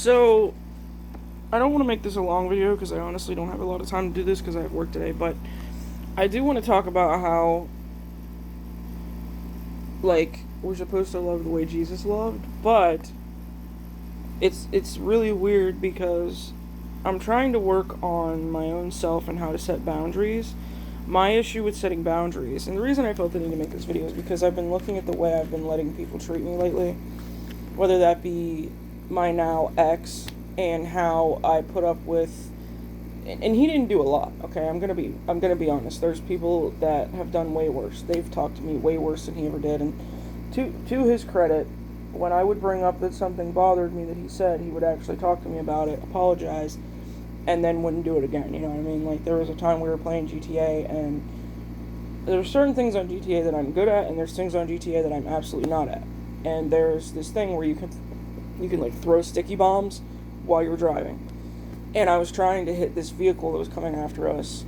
So, I don't want to make this a long video because I honestly don't have a lot of time to do this because I have work today, but I do want to talk about how, we're supposed to love the way Jesus loved, but it's really weird because I'm trying to work on my own self and how to set boundaries. My issue with setting boundaries, and the reason I felt the need to make this video is because I've been looking at the way I've been letting people treat me lately, whether that be my now ex and how I put up with, and he didn't do a lot. Okay, I'm gonna be honest. There's people that have done way worse. They've talked to me way worse than he ever did, and to his credit, when I would bring up that something bothered me that he said, he would actually talk to me about it, apologize, and then wouldn't do it again. You know what I mean? Like, there was a time we were playing GTA, and there's certain things on GTA that I'm good at, and there's things on GTA that I'm absolutely not at. And there's this thing where you can like throw sticky bombs while you're driving. And I was trying to hit this vehicle that was coming after us,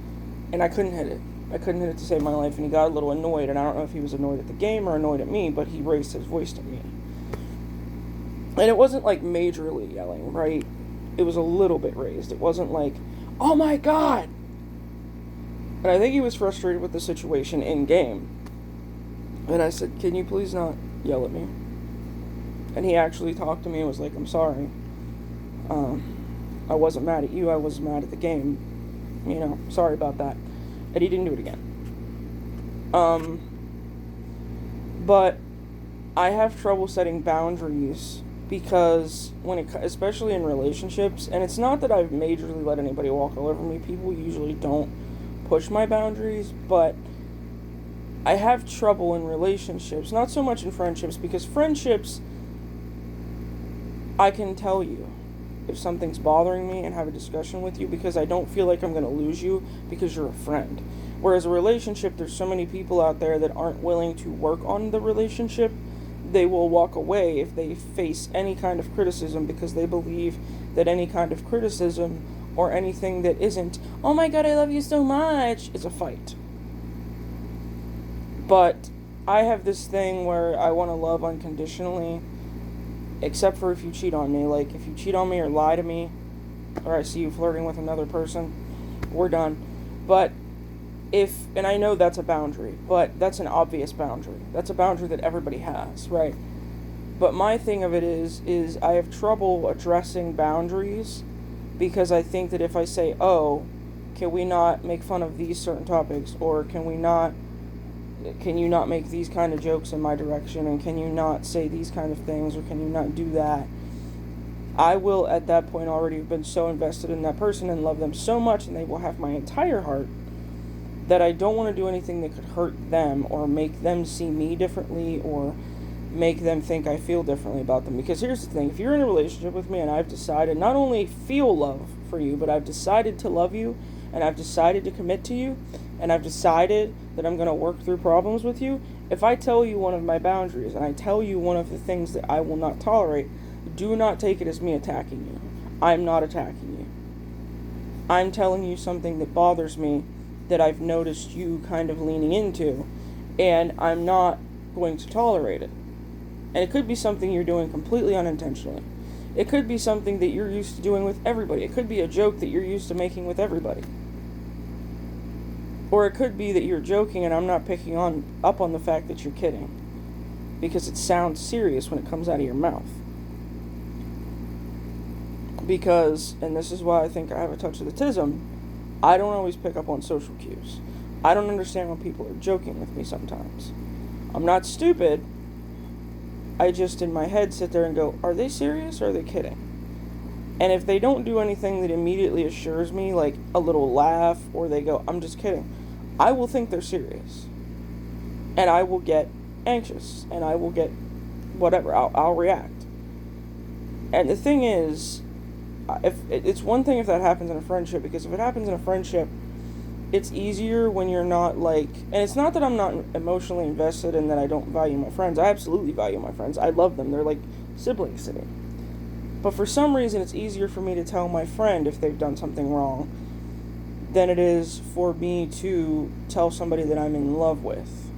and I couldn't hit it. I couldn't hit it to save my life, and he got a little annoyed, and I don't know if he was annoyed at the game or annoyed at me, but he raised his voice to me. And it wasn't like majorly yelling, right? It was a little bit raised. It wasn't like, oh my god! And I think he was frustrated with the situation in game. And I said, can you please not yell at me? And he actually talked to me and was like, I'm sorry. I wasn't mad at you, I was mad at the game. You know, sorry about that. And he didn't do it again. But I have trouble setting boundaries because especially in relationships, and it's not that I've majorly let anybody walk all over me. People usually don't push my boundaries, but I have trouble in relationships, not so much in friendships, because friendships, I can tell you if something's bothering me and have a discussion with you because I don't feel like I'm going to lose you because you're a friend. Whereas a relationship, there's so many people out there that aren't willing to work on the relationship. They will walk away if they face any kind of criticism because they believe that any kind of criticism or anything that isn't, oh my god, I love you so much, is a fight. But I have this thing where I want to love unconditionally, except for if you cheat on me. Like, if you cheat on me or lie to me, or I see you flirting with another person, we're done. But and I know that's a boundary, but that's an obvious boundary. That's a boundary that everybody has, right? But my thing of it is I have trouble addressing boundaries because I think that if I say, oh, can we not make fun of these certain topics, or can you not make these kind of jokes in my direction, and can you not say these kind of things, or can you not do that? I will at that point already have been so invested in that person and love them so much, and they will have my entire heart, that I don't want to do anything that could hurt them or make them see me differently or make them think I feel differently about them. Because here's the thing, if you're in a relationship with me and I've decided not only feel love for you, but I've decided to love you, and I've decided to commit to you, and I've decided that I'm going to work through problems with you, if I tell you one of my boundaries and I tell you one of the things that I will not tolerate, do not take it as me attacking you. I'm not attacking you. I'm telling you something that bothers me that I've noticed you kind of leaning into, and I'm not going to tolerate it. And it could be something you're doing completely unintentionally. It could be something that you're used to doing with everybody. It could be a joke that you're used to making with everybody. Or it could be that you're joking and I'm not picking up on the fact that you're kidding, because it sounds serious when it comes out of your mouth. Because, and this is why I think I have a touch of the tism, I don't always pick up on social cues. I don't understand when people are joking with me sometimes. I'm not stupid. I just in my head sit there and go, are they serious or are they kidding? And if they don't do anything that immediately assures me, like a little laugh, or they go, I'm just kidding, I will think they're serious. And I will get anxious, and I will get whatever, I'll react. And the thing is, if it's one thing if that happens in a friendship, because if it happens in a friendship, it's easier when you're not like, and it's not that I'm not emotionally invested and that I don't value my friends. I absolutely value my friends. I love them. They're like siblings to me. But for some reason, it's easier for me to tell my friend if they've done something wrong than it is for me to tell somebody that I'm in love with.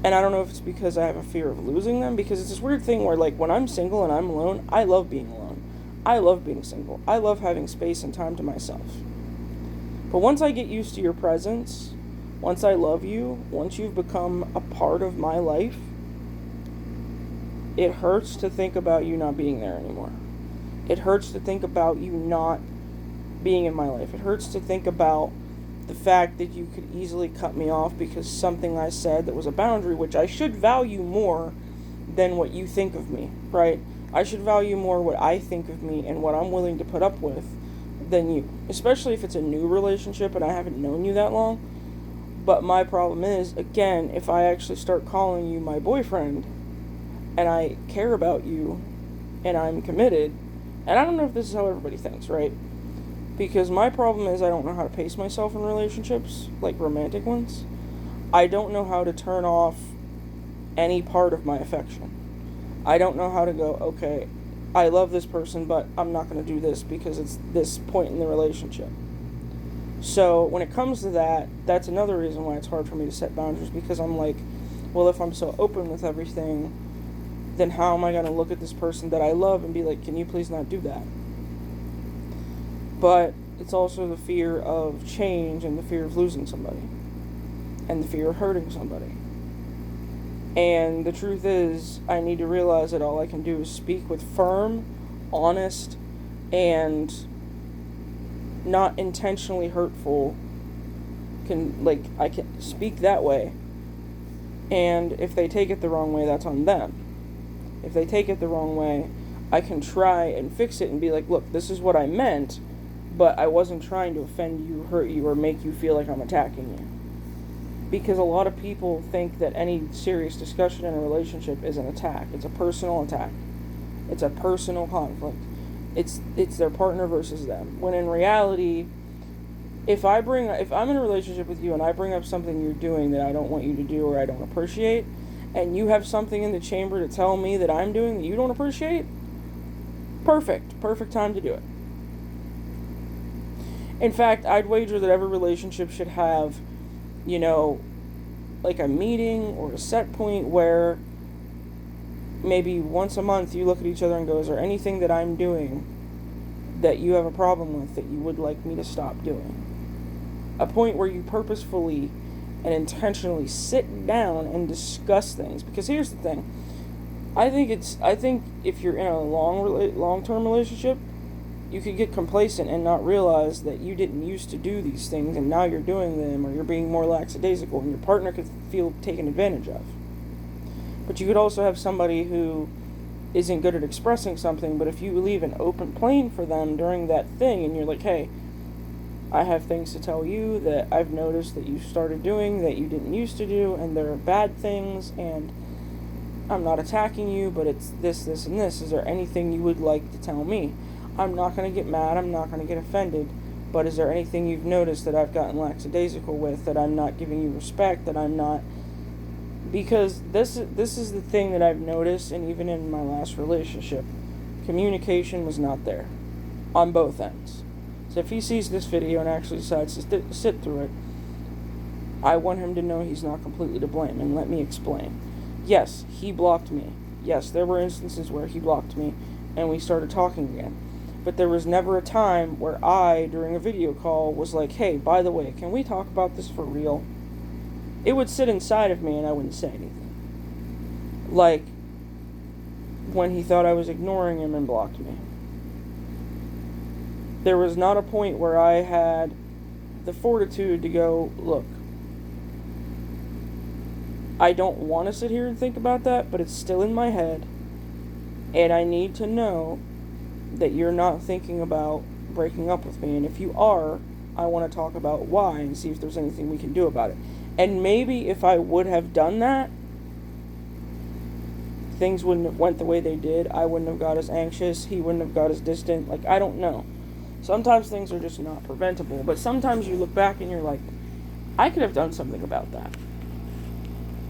And I don't know if it's because I have a fear of losing them, because it's this weird thing where, like, when I'm single and I'm alone, I love being alone. I love being single. I love having space and time to myself. But once I get used to your presence, once I love you, once you've become a part of my life, it hurts to think about you not being there anymore. It hurts to think about you not being in my life. It hurts to think about the fact that you could easily cut me off because something I said that was a boundary, which I should value more than what you think of me, right? I should value more what I think of me and what I'm willing to put up with than you, especially if it's a new relationship and I haven't known you that long. But my problem is, again, if I actually start calling you my boyfriend and I care about you and I'm committed, and I don't know if this is how everybody thinks, right? Because my problem is I don't know how to pace myself in relationships, like romantic ones. I don't know how to turn off any part of my affection. I don't know how to go, okay, I love this person, but I'm not going to do this because it's this point in the relationship. So when it comes to that, that's another reason why it's hard for me to set boundaries, because I'm like, well, if I'm so open with everything, then how am I going to look at this person that I love and be like, can you please not do that? But it's also the fear of change and the fear of losing somebody and the fear of hurting somebody. And the truth is, I need to realize that all I can do is speak with firm, honest, and not intentionally hurtful. I can speak that way. And if they take it the wrong way, that's on them. If they take it the wrong way, I can try and fix it and be like, look, this is what I meant, but I wasn't trying to offend you, hurt you, or make you feel like I'm attacking you. Because a lot of people think that any serious discussion in a relationship is an attack. It's a personal attack. It's a personal conflict. It's their partner versus them. When in reality, if I'm in a relationship with you and I bring up something you're doing that I don't want you to do or I don't appreciate, and you have something in the chamber to tell me that I'm doing that you don't appreciate, perfect time to do it. In fact, I'd wager that every relationship should have, like a meeting or a set point where maybe once a month you look at each other and go, is there anything that I'm doing that you have a problem with that you would like me to stop doing? A point where you purposefully and intentionally sit down and discuss things. Because here's the thing. I think if you're in a long-term relationship, you could get complacent and not realize that you didn't used to do these things and now you're doing them, or you're being more lackadaisical, and your partner could feel taken advantage of. But you could also have somebody who isn't good at expressing something, but if you leave an open plane for them during that thing and you're like, hey, I have things to tell you that I've noticed that you started doing that you didn't used to do, and they're bad things, and I'm not attacking you, but it's this, and this. Is there anything you would like to tell me? I'm not going to get mad, I'm not going to get offended, but is there anything you've noticed that I've gotten lackadaisical with, that I'm not giving you respect, that I'm not... Because this is the thing that I've noticed, and even in my last relationship, communication was not there, on both ends. So if he sees this video and actually decides to sit through it, I want him to know he's not completely to blame, and let me explain. Yes, he blocked me. Yes, there were instances where he blocked me, and we started talking again. But there was never a time where I, during a video call, was like, hey, by the way, can we talk about this for real? It would sit inside of me and I wouldn't say anything. Like, when he thought I was ignoring him and blocked me. There was not a point where I had the fortitude to go, look, I don't want to sit here and think about that, but it's still in my head, and I need to know that you're not thinking about breaking up with me, and if you are, I want to talk about why and see if there's anything we can do about it. And maybe if I would have done that, things wouldn't have went the way they did. I wouldn't have got as anxious, he wouldn't have got as distant. Like, I don't know. Sometimes things are just not preventable, but sometimes you look back and you're like, I could have done something about that.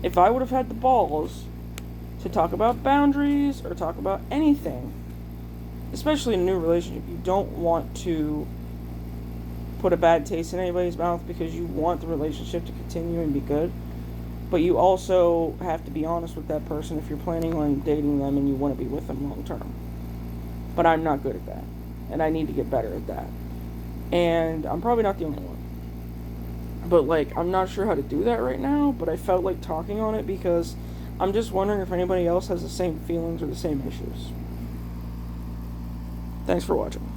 If I would have had the balls to talk about boundaries or talk about anything, especially in a new relationship, you don't want to put a bad taste in anybody's mouth because you want the relationship to continue and be good. But you also have to be honest with that person if you're planning on dating them and you want to be with them long term. But I'm not good at that. And I need to get better at that. And I'm probably not the only one. But, like, I'm not sure how to do that right now, but I felt like talking on it because I'm just wondering if anybody else has the same feelings or the same issues. Thanks for watching.